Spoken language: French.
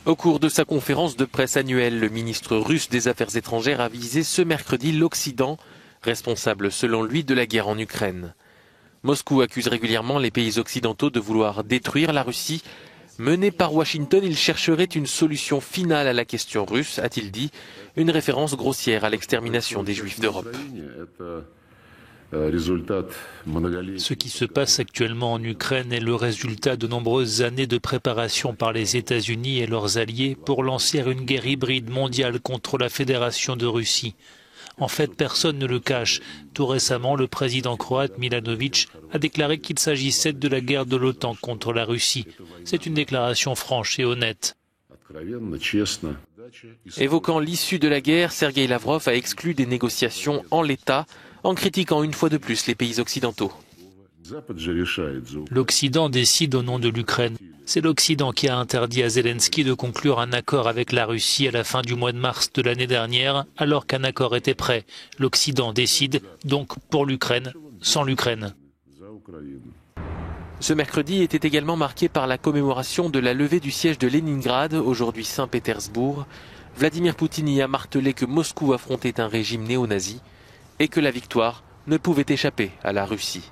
Au cours de sa conférence de presse annuelle, le ministre russe des Affaires étrangères a visé ce mercredi l'Occident, responsable selon lui de la guerre en Ukraine. Moscou accuse régulièrement les pays occidentaux de vouloir détruire la Russie. Mené par Washington, il chercherait une solution finale à la question russe, a-t-il dit, une référence grossière à l'extermination des Juifs d'Europe. Ce qui se passe actuellement en Ukraine est le résultat de nombreuses années de préparation par les États-Unis et leurs alliés pour lancer une guerre hybride mondiale contre la Fédération de Russie. En fait, personne ne le cache. Tout récemment, le président croate Milanović a déclaré qu'il s'agissait de la guerre de l'OTAN contre la Russie. C'est une déclaration franche et honnête. Évoquant l'issue de la guerre, Sergueï Lavrov a exclu des négociations en l'état, en critiquant une fois de plus les pays occidentaux. L'Occident décide au nom de l'Ukraine. C'est l'Occident qui a interdit à Zelensky de conclure un accord avec la Russie à la fin du mois de mars de l'année dernière, alors qu'un accord était prêt. L'Occident décide donc pour l'Ukraine, sans l'Ukraine. Ce mercredi était également marqué par la commémoration de la levée du siège de Leningrad, aujourd'hui Saint-Pétersbourg. Vladimir Poutine y a martelé que Moscou affrontait un régime néo-nazi et que la victoire ne pouvait échapper à la Russie.